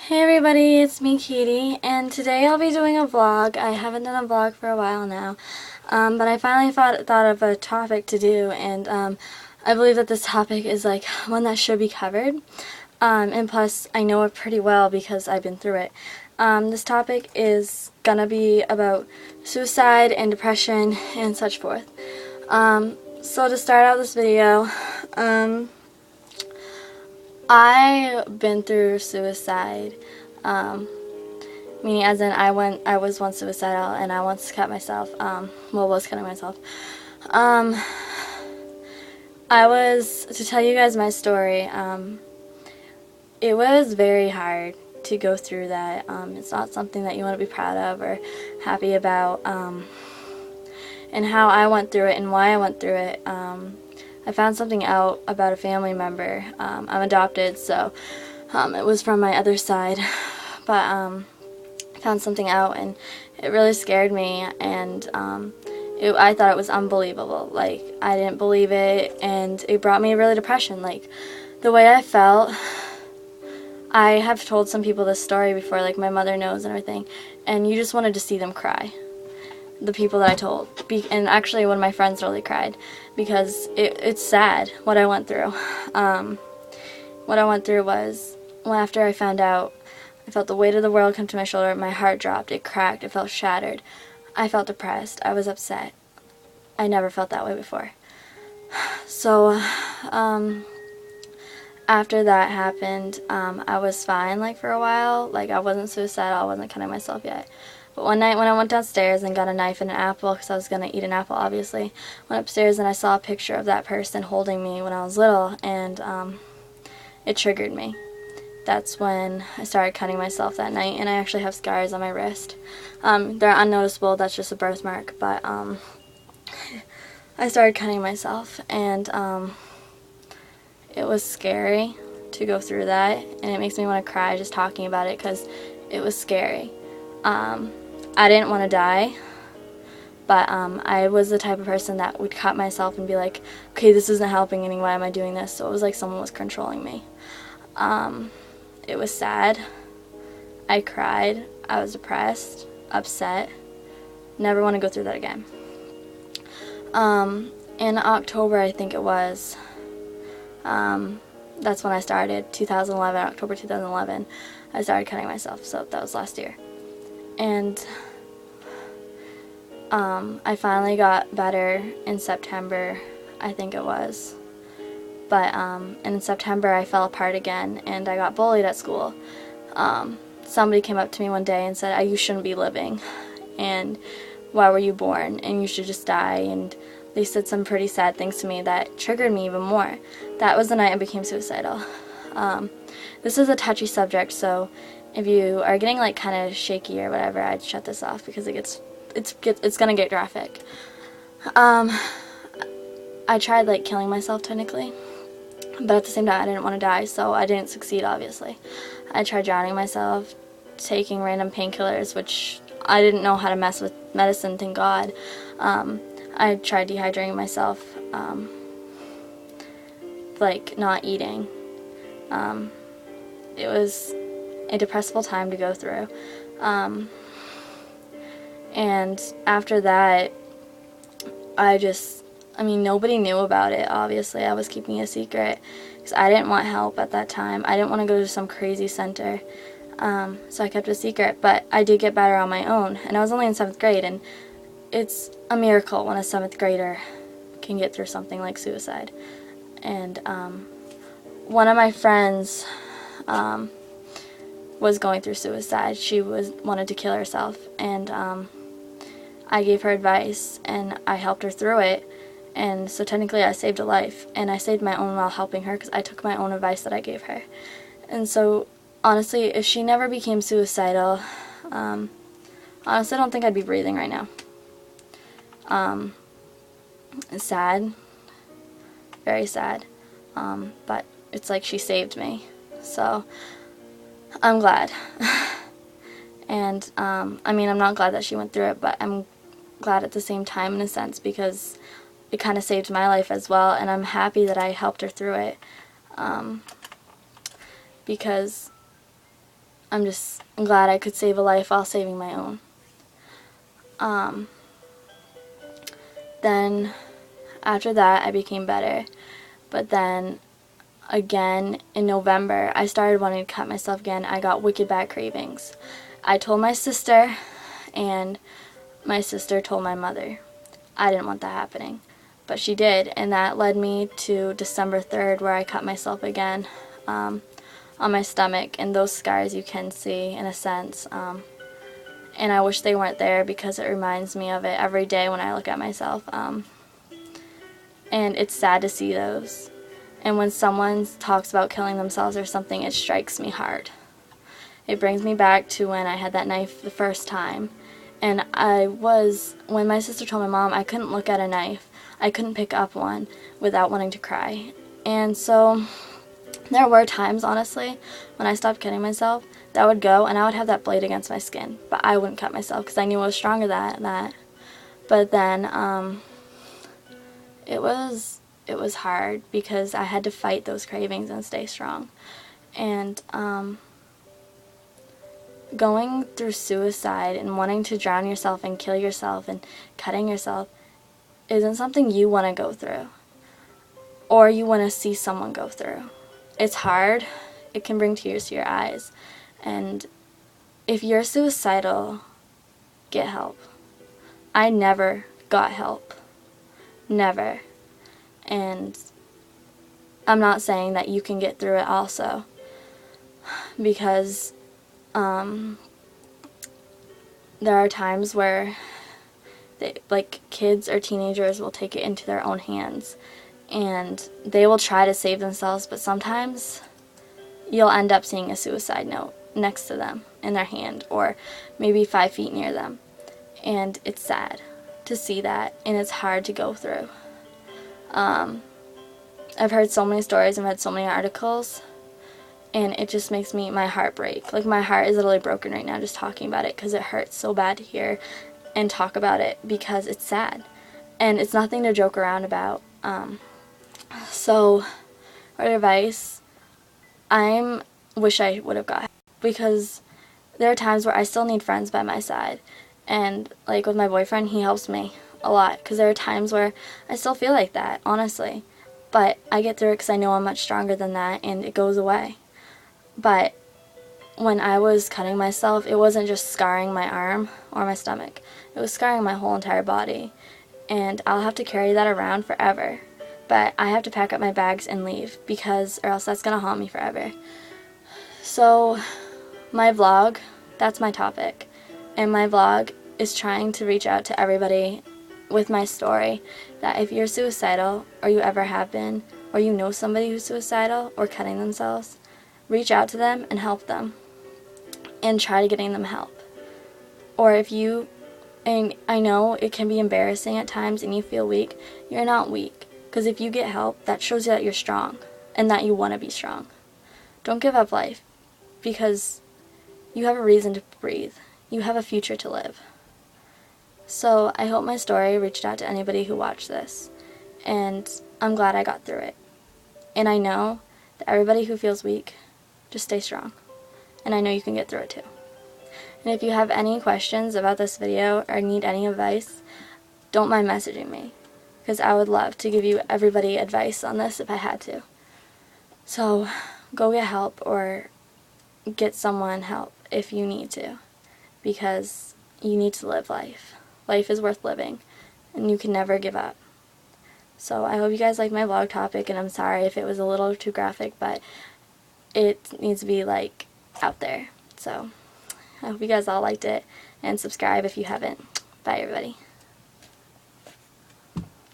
Hey everybody, it's me Katie, and today I'll be doing a vlog. I haven't done a vlog for a while now, but I finally thought of a topic to do, and I believe that this topic is like one that should be covered, and plus I know it pretty well because I've been through it. This topic is gonna be about suicide and depression and such forth. So to start out this video, I've been through suicide, meaning as in I was once suicidal and I once cut myself, was cutting myself. To tell you guys my story, it was very hard to go through that. It's not something that you want to be proud of or happy about, and how I went through it and why I went through it. I found something out about a family member. I'm adopted, so it was from my other side, but I found something out and it really scared me, and I thought it was unbelievable. Like, I didn't believe it, and it brought me really depression. Like, the way I felt, I have told some people this story before, like my mother knows and everything, and you just wanted to see them cry. The people that I told, and actually one of my friends really cried because it's sad what I went through. What I went through was, after I found out, I felt the weight of the world come to my shoulder. My heart dropped, it cracked, it felt shattered. I felt depressed, I was upset. I never felt that way before. So after that happened, I was fine, like, for a while. Like, I wasn't suicidal, I wasn't cutting myself yet. But one night when I went downstairs and got a knife and an apple, because I was going to eat an apple, obviously, went upstairs and I saw a picture of that person holding me when I was little, and it triggered me. That's when I started cutting myself that night, and I actually have scars on my wrist. They're unnoticeable, that's just a birthmark, but I started cutting myself, and it was scary to go through that, and it makes me want to cry just talking about it because it was scary. I didn't want to die, but I was the type of person that would cut myself and be like, okay, this isn't helping any, why am I doing this? So it was like someone was controlling me. It was sad. I cried. I was depressed, upset. Never want to go through that again. In October, I think it was, that's when I started, 2011, October 2011, I started cutting myself, so that was last year. And I finally got better in September, I think it was. But in September I fell apart again, and I got bullied at school. Somebody came up to me one day and said, you shouldn't be living, and why were you born, and you should just die. And they said some pretty sad things to me that triggered me even more. That was the night I became suicidal. This is a touchy subject, so if you are getting like kind of shaky or whatever, I'd shut this off because it's gonna get graphic. I tried like killing myself technically, but at the same time I didn't want to die, so I didn't succeed, obviously. I tried drowning myself, taking random painkillers, which I didn't know how to mess with medicine, thank God. I tried dehydrating myself, like not eating. It was a depressive time to go through. And after that, nobody knew about it, obviously. I was keeping it a secret because I didn't want help at that time. I didn't want to go to some crazy center, so I kept it a secret. But I did get better on my own, and I was only in 7th grade, and it's a miracle when a 7th grader can get through something like suicide. And one of my friends was going through suicide. She wanted to kill herself, and I gave her advice and I helped her through it, and so technically I saved a life, and I saved my own while helping her because I took my own advice that I gave her. And so honestly, if she never became suicidal, honestly I don't think I'd be breathing right now. It's sad, very sad, but it's like she saved me, so I'm glad. And I'm not glad that she went through it, but I'm glad at the same time in a sense because it kind of saved my life as well, and I'm happy that I helped her through it, because I'm glad I could save a life while saving my own. Then after that I became better, but then again in November I started wanting to cut myself again. I got wicked bad cravings. I told my sister, and my sister told my mother. I didn't want that happening, but she did, and that led me to December 3rd, where I cut myself again on my stomach, and those scars you can see in a sense, and I wish they weren't there because it reminds me of it every day when I look at myself, and it's sad to see those. And when someone talks about killing themselves or something, it strikes me hard. It brings me back to when I had that knife the first time. And when my sister told my mom, I couldn't look at a knife. I couldn't pick up one without wanting to cry. And so there were times, honestly, when I stopped cutting myself, that I would go and I would have that blade against my skin. But I wouldn't cut myself because I knew I was stronger than that. But then it was hard because I had to fight those cravings and stay strong. And going through suicide and wanting to drown yourself and kill yourself and cutting yourself isn't something you want to go through or you want to see someone go through. It's hard. It can bring tears to your eyes. And if you're suicidal, get help. I never got help. Never. And I'm not saying that you can get through it also, because there are times where kids or teenagers will take it into their own hands and they will try to save themselves, but sometimes you'll end up seeing a suicide note next to them in their hand or maybe 5 feet near them, and it's sad to see that, and it's hard to go through. I've heard so many stories and read so many articles, and it just makes my heart break. Like, my heart is literally broken right now just talking about it because it hurts so bad to hear and talk about it because it's sad. And it's nothing to joke around about. So, for advice, I wish I would have got help, because there are times where I still need friends by my side. And, like, with my boyfriend, he helps me a lot because there are times where I still feel like that, honestly. But I get through it because I know I'm much stronger than that, and it goes away. But when I was cutting myself, it wasn't just scarring my arm or my stomach. It was scarring my whole entire body. And I'll have to carry that around forever. But I have to pack up my bags and leave, or else that's going to haunt me forever. So my vlog, that's my topic. And my vlog is trying to reach out to everybody with my story, that if you're suicidal, or you ever have been, or you know somebody who's suicidal or cutting themselves, reach out to them and help them, and try to getting them help. Or and I know it can be embarrassing at times and you feel weak, you're not weak, because if you get help, that shows you that you're strong and that you want to be strong. Don't give up life, because you have a reason to breathe. You have a future to live. So I hope my story reached out to anybody who watched this, and I'm glad I got through it. And I know that everybody who feels weak, just stay strong. And I know you can get through it too. And if you have any questions about this video or need any advice, don't mind messaging me, because I would love to give everybody advice on this if I had to. So go get help, or get someone help if you need to, because you need to live life. Life is worth living, and you can never give up. So I hope you guys like my vlog topic, and I'm sorry if it was a little too graphic, but it needs to be, out there. So I hope you guys all liked it, and subscribe if you haven't. Bye, everybody.